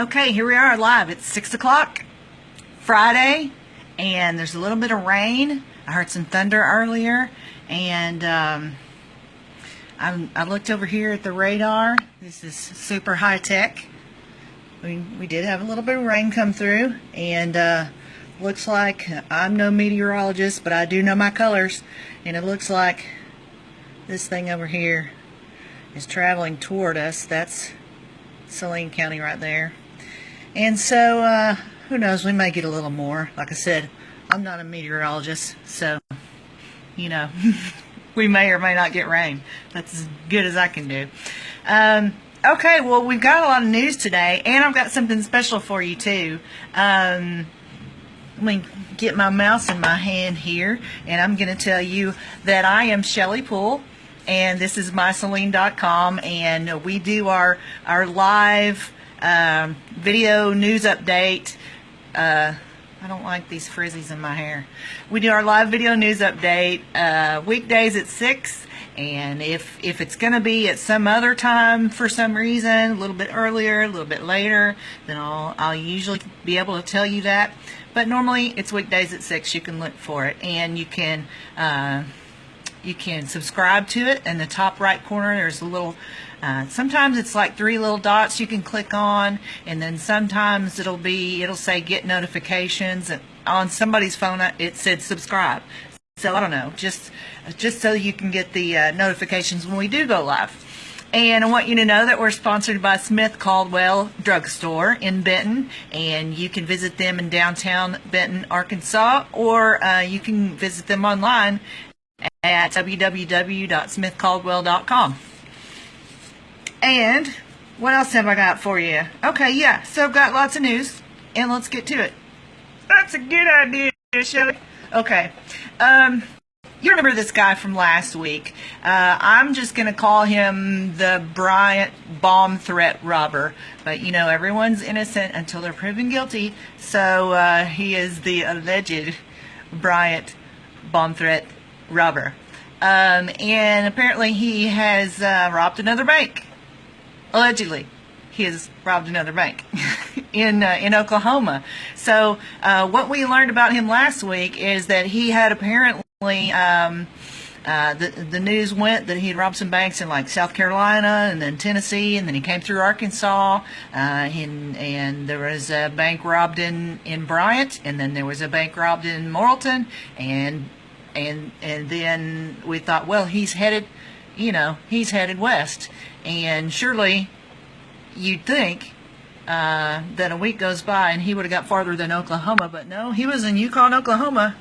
Okay, here we are live. It's 6 o'clock, Friday, and there's a little bit of rain. I heard some thunder earlier, and I looked over here at the radar. This is super high tech. We did have a little bit of rain come through, and looks like I'm no meteorologist, but I do know my colors, and it looks like this thing over here is traveling toward us. That's Saline County right there. And so, who knows, we may get a little more. Like I said, I'm not a meteorologist, so, you know, we may or may not get rain. That's as good as I can do. Okay, well, we've got a lot of news today, and I've got something special for you, too. Let me get my mouse in my hand here, and I'm going to tell you that I am Shelly Poole, and this is MySaline.com, and we do our live video news update. I don't like these frizzies in my hair. We do our live video news update weekdays at 6, and if it's going to be at some other time for some reason, a little bit earlier, a little bit later, then I'll usually be able to tell you that. But normally it's weekdays at 6. You can look for it, and you can subscribe to it. In the top right corner, there's a little. Sometimes it's like 3 little dots you can click on, and then sometimes it'll say get notifications, and on somebody's phone it said subscribe. So I don't know, just so you can get the notifications when we do go live. And I want you to know that we're sponsored by Smith Caldwell Drugstore in Benton, and you can visit them in downtown Benton, Arkansas, or you can visit them online at www.smithcaldwell.com. And what else have I got for you? Okay, yeah, so I've got lots of news, and let's get to it. That's a good idea, Shelly. Okay, you remember this guy from last week. I'm just going to call him the Bryant bomb threat robber. But, you know, everyone's innocent until they're proven guilty. So he is the alleged Bryant bomb threat robber. And apparently he has robbed another bank. Allegedly, he has robbed another bank in Oklahoma. So what we learned about him last week is that he had apparently, the news went that he had robbed some banks in like South Carolina and then Tennessee, and then he came through Arkansas, and there was a bank robbed in Bryant, and then there was a bank robbed in Morrilton, and then we thought, well, he's headed west. And surely you'd think that a week goes by and he would have got farther than Oklahoma, but no, he was in Yukon, Oklahoma.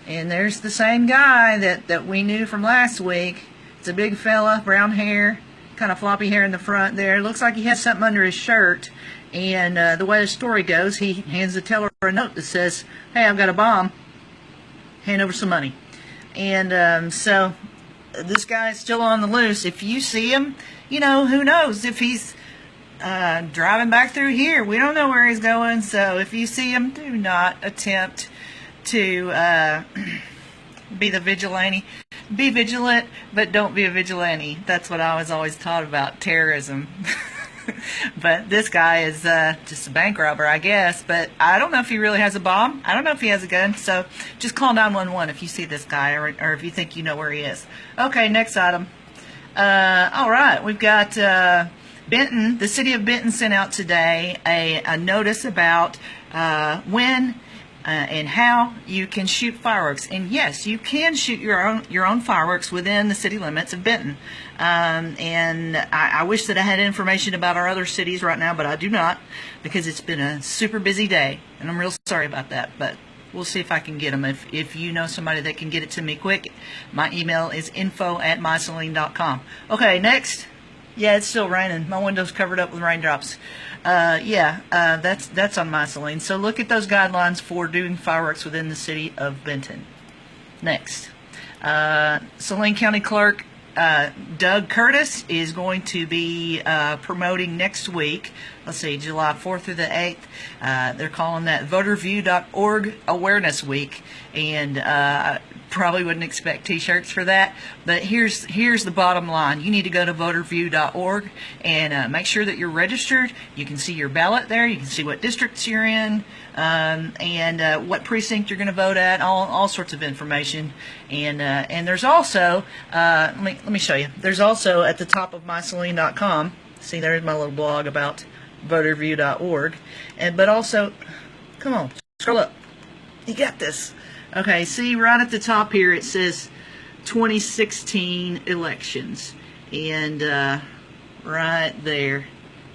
And there's the same guy that we knew from last week. It's a big fella, brown hair, kind of floppy hair in the front there. Looks like he has something under his shirt. And the way the story goes, he hands the teller a note that says, hey, I've got a bomb. Hand over some money. And so this guy's still on the loose. If you see him, you know, who knows if he's driving back through here. We don't know where he's going, so if you see him, do not attempt to be the vigilante. Be vigilant, but don't be a vigilante. That's what I was always taught about terrorism. But this guy is just a bank robber, I guess. But I don't know if he really has a bomb. I don't know if he has a gun. So just call 911 if you see this guy, or if you think you know where he is. Okay, next item. All right, we've got Benton. The city of Benton sent out today a notice about when and how you can shoot fireworks. And yes, you can shoot your own fireworks within the city limits of Benton. And I wish that I had information about our other cities right now, but I do not, because it's been a super busy day, and I'm real sorry about that. But we'll see if I can get them. If you know somebody that can get it to me quick, my email is info@mysaline.com. Okay, next. Yeah, it's still raining. My window's covered up with raindrops. That's on MySaline. So look at those guidelines for doing fireworks within the city of Benton. Next. Saline County Clerk Doug Curtis is going to be promoting next week. Let's see, July 4th through the 8th. They're calling that voterview.org Awareness Week, and probably wouldn't expect t-shirts for that, but here's the bottom line. You need to go to voterview.org and make sure that you're registered. You can see your ballot there. You can see what districts you're in, and what precinct you're going to vote at, all sorts of information. And there's also let me show you. There's also at the top of MySaline.com. See, there's my little blog about voterview.org, but also, come on, scroll up. You got this. Okay, see right at the top here it says 2016 elections, and right there,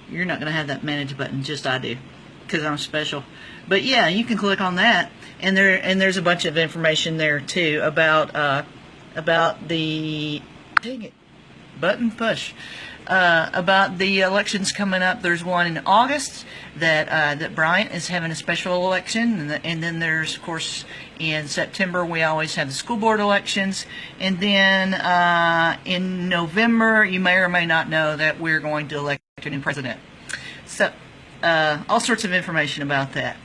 you're not going to have that manage button, just I do, because I'm special. But yeah, you can click on that, and there's a bunch of information there too about the, dang it, button push. About the elections coming up. There's one in August that Bryant is having a special election, and then there's, of course, in September we always have the school board elections, and then in November you may or may not know that we're going to elect a new president. So all sorts of information about that.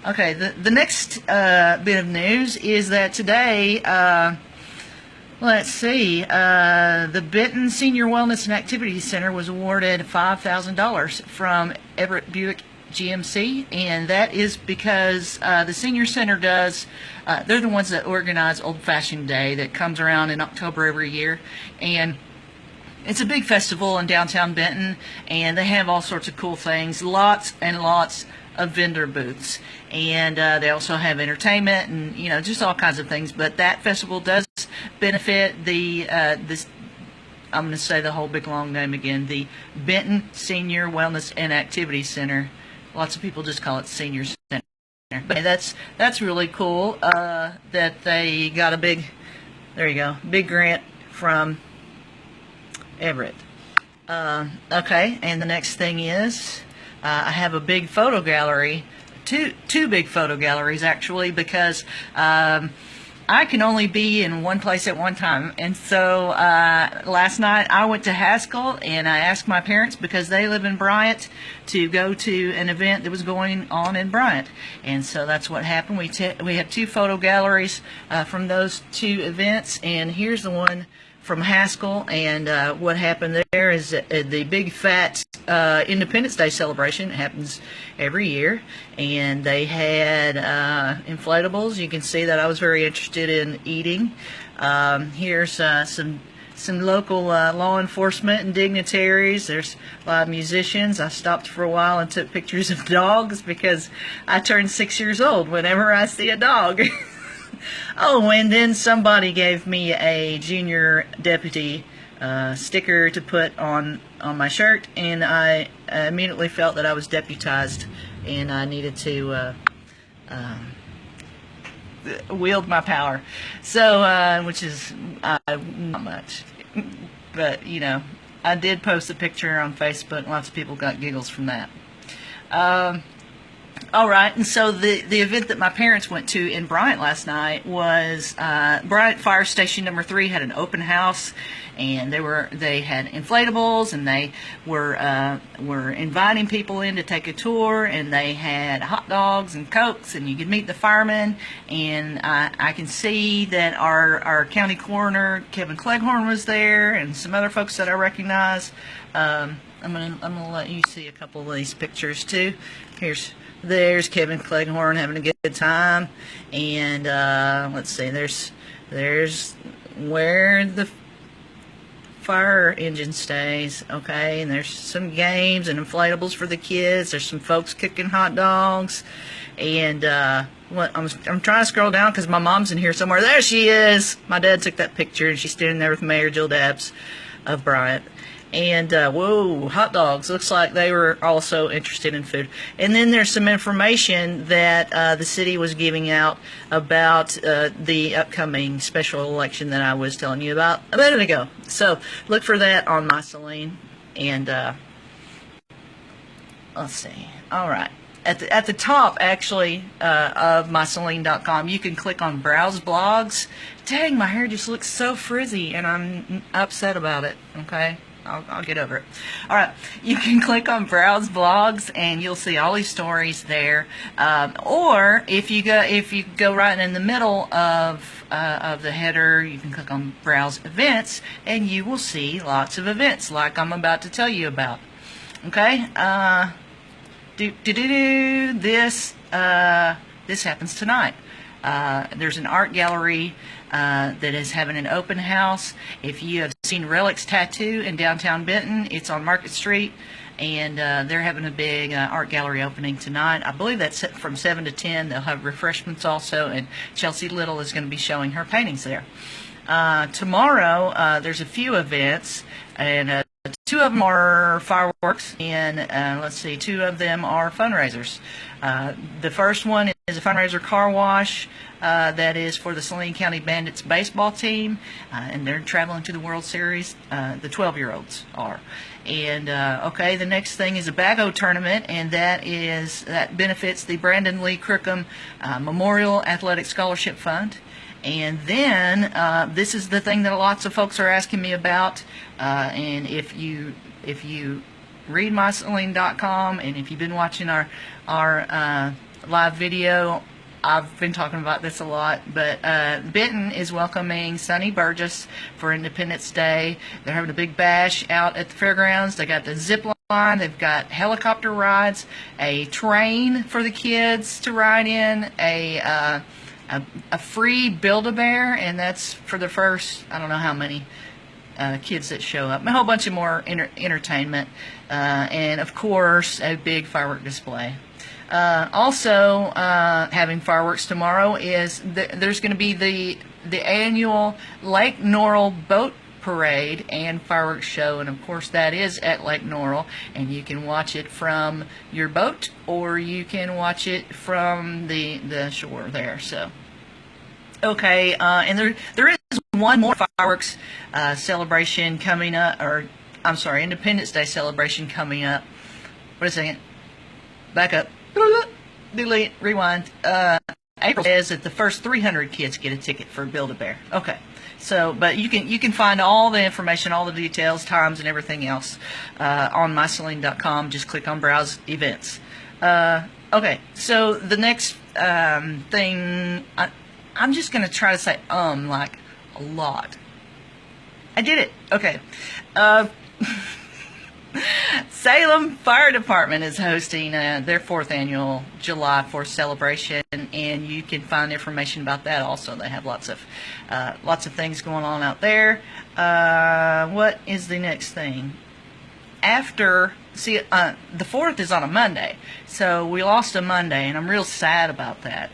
Okay, the next bit of news is that today, let's see, the Benton Senior Wellness and Activity Center was awarded $5,000 from Everett Buick GMC, and that is because the Senior Center does, they're the ones that organize Old Fashioned Day that comes around in October every year, and it's a big festival in downtown Benton, and they have all sorts of cool things, lots and lots of vendor booths, and they also have entertainment and just all kinds of things. But that festival does benefit the this, I'm going to say the whole big long name again, the Benton Senior Wellness and Activity Center. Lots of people just call it Senior Center, but that's really cool that they got a big, there you go, big grant from Everett. Okay, and the next thing is I have a big photo gallery, two big photo galleries actually, because I can only be in one place at one time. And so last night I went to Haskell, and I asked my parents, because they live in Bryant, to go to an event that was going on in Bryant. And so that's what happened. We have two photo galleries from those two events, and here's the one from Haskell. And what happened there is the big fat Independence Day celebration. It happens every year, and they had inflatables. You can see that I was very interested in eating. Here's some local law enforcement and dignitaries. There's a lot of musicians. I stopped for a while and took pictures of dogs because I turned 6 years old whenever I see a dog. Oh, and then somebody gave me a junior deputy sticker to put on my shirt, and I immediately felt that I was deputized and I needed to wield my power. So, which is not much, but I did post a picture on Facebook. Lots of people got giggles from that. All right, and so the event that my parents went to in Bryant last night was Bryant Fire Station number 3 had an open house, and they had inflatables, and they were inviting people in to take a tour, and they had hot dogs and Cokes, and you could meet the firemen. And I can see that our county coroner Kevin Cleghorn was there, and some other folks that I recognize. I'm gonna let you see a couple of these pictures too. There's Kevin Cleghorn having a good time, and let's see, there's where the fire engine stays, okay, and there's some games and inflatables for the kids. There's some folks cooking hot dogs, and I'm trying to scroll down because my mom's in here somewhere. There she is. My dad took that picture, and she's standing there with Mayor Jill Dabbs of Bryant. And whoa, hot dogs. Looks like they were also interested in food. And then there's some information that the city was giving out about the upcoming special election that I was telling you about a minute ago. So look for that on MySaline. And let's see. All right. at the top, actually, of MySaline.com, you can click on Browse Blogs. Dang, my hair just looks so frizzy, and I'm upset about it, okay? I'll get over it. All right, you can click on Browse Blogs, and you'll see all these stories there. Or if you go right in the middle of the header, you can click on Browse Events, and you will see lots of events like I'm about to tell you about. Okay. This happens tonight. There's an art gallery that is having an open house. If you have seen Relics Tattoo in downtown Benton, it's on Market Street, and they're having a big art gallery opening tonight. I believe that's from 7 to 10. They'll have refreshments also, and Chelsea Little is going to be showing her paintings there. Tomorrow, there's a few events, and two of them are fireworks, and let's see, two of them are fundraisers. The first one is a fundraiser car wash that is for the Saline County Bandits baseball team, and they're traveling to the World Series. The 12-year-olds are. And okay, the next thing is a Bago tournament, and that benefits the Brandon Lee Crookham Memorial Athletic Scholarship Fund. And then this is the thing that lots of folks are asking me about. And if you read MySaline.com, and if you've been watching our live video, I've been talking about this a lot. But Benton is welcoming Sonny Burgess for Independence Day. They're having a big bash out at the fairgrounds. They got the zip line. They've got helicopter rides, a train for the kids to ride in, a free Build-A-Bear, and that's for the first, I don't know how many kids that show up. A whole bunch of more entertainment, and of course a big firework display. Also having fireworks tomorrow is there's going to be the annual Lake Norrell Boat Parade and fireworks show, and of course that is at Lake Norrell, and you can watch it from your boat, or you can watch it from the shore there. So okay, and there is one more fireworks celebration coming up, or I'm sorry, Independence Day celebration coming up. Wait a second, back up, delete, rewind. April says that the first 300 kids get a ticket for Build-A-Bear. Okay, so but you can find all the information, all the details, times, and everything else on MySaline.com. Just click on Browse Events. Okay, so the next thing, I'm just going to try to say like a lot. I did it. Okay. Salem Fire Department is hosting their 4th annual July 4th celebration, and you can find information about that also. They have lots of things going on out there. What is the next thing? After, see, the 4th is on a Monday, so we lost a Monday, and I'm real sad about that.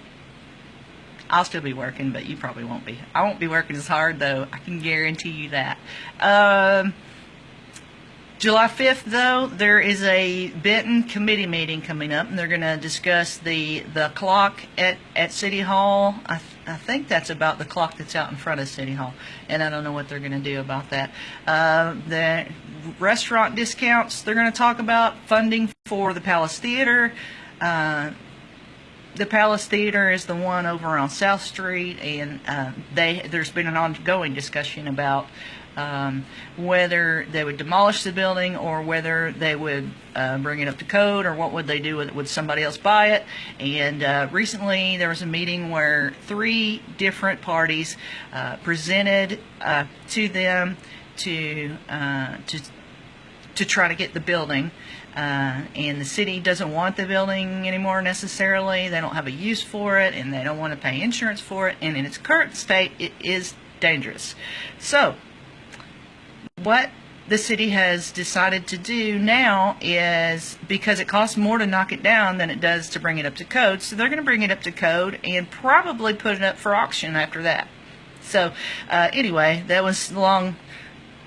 I'll still be working, but you probably won't be. I won't be working as hard, though. I can guarantee you that. July 5th, though, there is a Benton committee meeting coming up, and they're going to discuss the clock at City Hall. I think that's about the clock that's out in front of City Hall, and I don't know what they're going to do about that. The restaurant discounts, they're going to talk about funding for the Palace Theater. The Palace Theater is the one over on South Street, and there's been an ongoing discussion about whether they would demolish the building or whether they would bring it up to code, or what would they do with it. Would somebody else buy it? And recently there was a meeting where 3 different parties presented to them to try to get the building. And the city doesn't want the building anymore necessarily. They don't have a use for it, and they don't want to pay insurance for it, and in its current state it is dangerous. So what the city has decided to do now is, because it costs more to knock it down than it does to bring it up to code, so they're going to bring it up to code and probably put it up for auction after that. So anyway, that was a long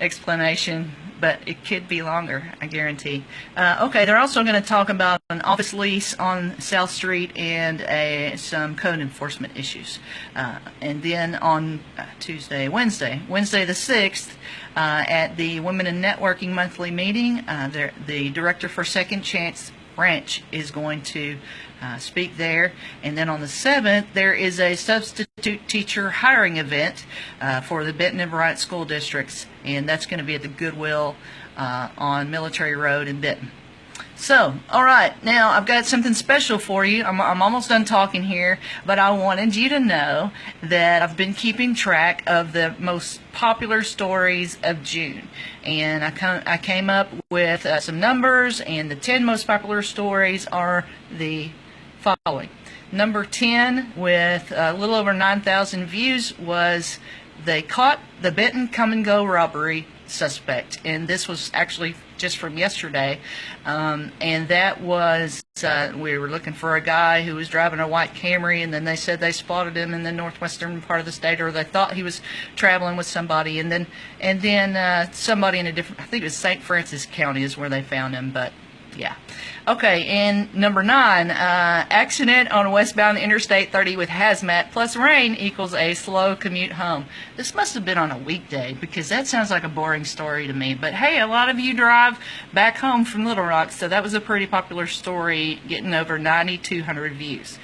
explanation, but it could be longer, I guarantee. Okay, they're also going to talk about an office lease on South Street and some code enforcement issues. And then on Wednesday the 6th, at the Women in Networking monthly meeting, the director for Second Chance Branch is going to speak there. And then on the 7th, there is a substitute teacher hiring event for the Benton and Bryant school districts, and that's going to be at the Goodwill on Military Road in Benton. So, all right, now I've got something special for you. I'm almost done talking here, but I wanted you to know that I've been keeping track of the most popular stories of June, and I came up with some numbers, and the 10 most popular stories are the following. Number 10, with a little over 9,000 views, was they caught the Benton come-and-go robbery suspect, and this was actually just from yesterday, and that was we were looking for a guy who was driving a white Camry, and then they said they spotted him in the northwestern part of the state, or they thought he was traveling with somebody, and then somebody in a different, I think it was St. Francis County is where they found him, but yeah. Okay, and number 9, accident on westbound Interstate 30 with hazmat plus rain equals a slow commute home. This must have been on a weekday, because that sounds like a boring story to me. But hey, a lot of you drive back home from Little Rock, so that was a pretty popular story, getting over 9,200 views.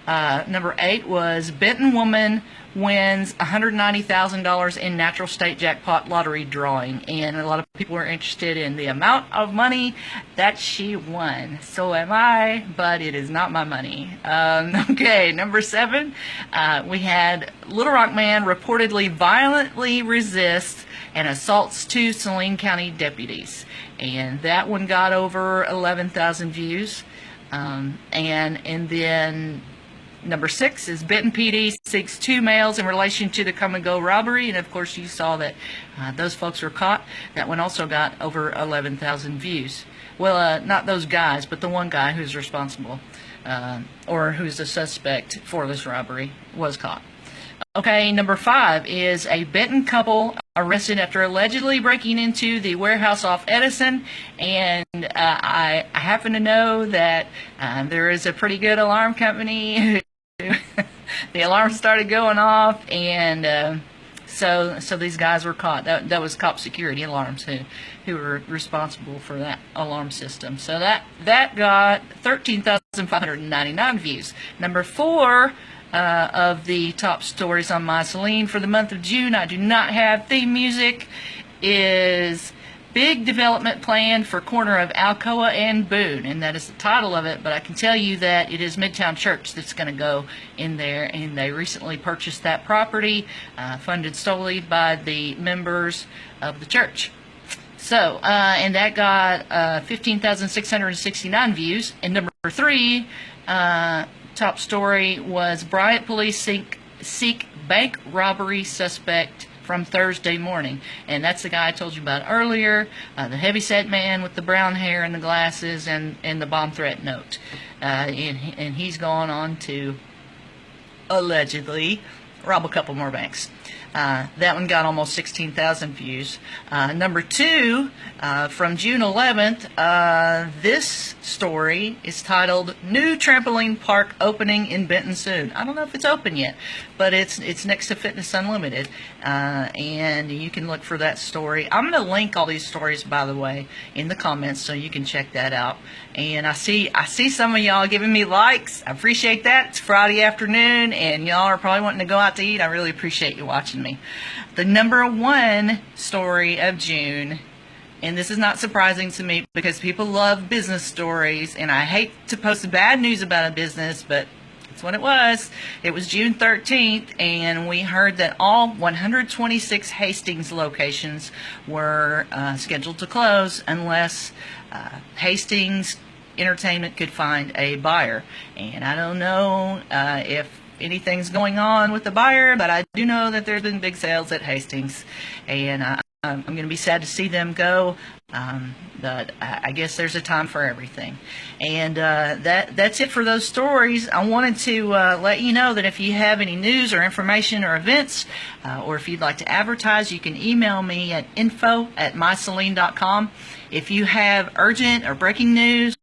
Number 8 was Benton woman wins $190,000 in natural state jackpot lottery drawing, and a lot of people were interested in the amount of money that she won. So am I, but it is not my money. Okay, number 7, we had Little Rock man reportedly violently resists and assaults 2 Saline County deputies, and that one got over 11,000 views. And then number 6 is Benton PD seeks 2 males in relation to the come-and-go robbery, and of course you saw that those folks were caught. That one also got over 11,000 views. Well, not those guys, but the one guy who's responsible, or who's the suspect for this robbery, was caught. Okay, number 5 is a Benton couple arrested after allegedly breaking into the warehouse off Edison, and I happen to know that there is a pretty good alarm company who the alarm started going off, and so these guys were caught. That was Cop Security Alarms who were responsible for that alarm system. So that got 13,599 views. Number 4 of the top stories on MySaline for the month of June, I do not have theme music, is big development plan for corner of Alcoa and Boone, and that is the title of it, but I can tell you that it is Midtown Church that's going to go in there, and they recently purchased that property, funded solely by the members of the church. So, and that got 15,669 views. And number 3, top story was Bryant police seek bank robbery suspect from Thursday morning, and that's the guy I told you about earlier, the heavyset man with the brown hair and the glasses and the bomb threat note, and he's gone on to allegedly rob a couple more banks. That one got almost 16,000 views. Number 2, from June 11th, this story is titled New Trampoline Park Opening in Benton Soon. I don't know if it's open yet, but it's next to Fitness Unlimited, and you can look for that story. I'm going to link all these stories, by the way, in the comments, so you can check that out. And I see some of y'all giving me likes. I appreciate that. It's Friday afternoon, and y'all are probably wanting to go out to eat. I really appreciate you watching me. The number 1 story of June, and this is not surprising to me because people love business stories, and I hate to post bad news about a business, but that's what it was. It was June 13th, and we heard that all 126 Hastings locations were scheduled to close unless Hastings Entertainment could find a buyer. And I don't know if anything's going on with the buyer, but I do know that there's been big sales at Hastings, and I'm going to be sad to see them go, but I guess there's a time for everything. And that's it for those stories. I wanted to let you know that if you have any news or information or events, or if you'd like to advertise, you can email me at info@mysaline.com. If you have urgent or breaking news,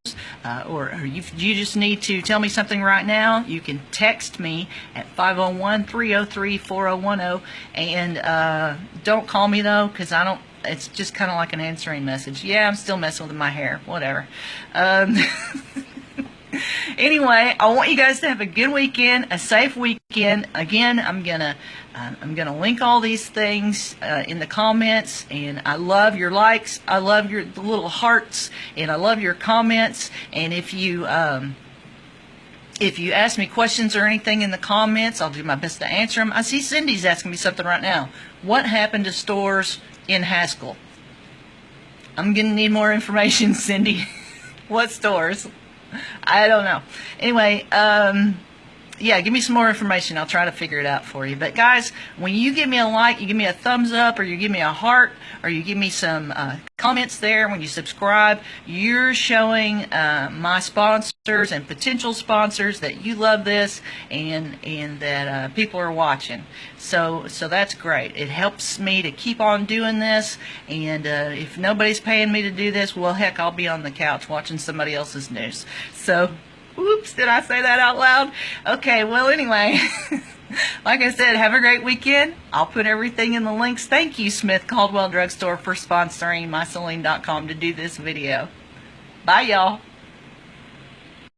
or you just need to tell me something right now, you can text me at 501-303-4010, and don't call me though, because I It's just kind of like an answering message. Yeah, I'm still messing with my hair. Whatever. Anyway, I want you guys to have a good weekend, a safe weekend. Again, I'm gonna link all these things in the comments, and I love your likes, I love your little hearts, and I love your comments. And if you ask me questions or anything in the comments, I'll do my best to answer them. I see Cindy's asking me something right now. What happened to stores in Haskell? I'm gonna need more information, Cindy. What stores? I don't know. Anyway, yeah, give me some more information. I'll try to figure it out for you. But guys, when you give me a like, you give me a thumbs up, or you give me a heart, or you give me some comments there when you subscribe, you're showing my sponsors and potential sponsors that you love this, and that people are watching. So that's great. It helps me to keep on doing this. And if nobody's paying me to do this, well, heck, I'll be on the couch watching somebody else's news. So, oops, did I say that out loud? Okay, well, anyway, like I said, have a great weekend. I'll put everything in the links. Thank you, Smith Caldwell Drugstore, for sponsoring MySaline.com to do this video. Bye, y'all.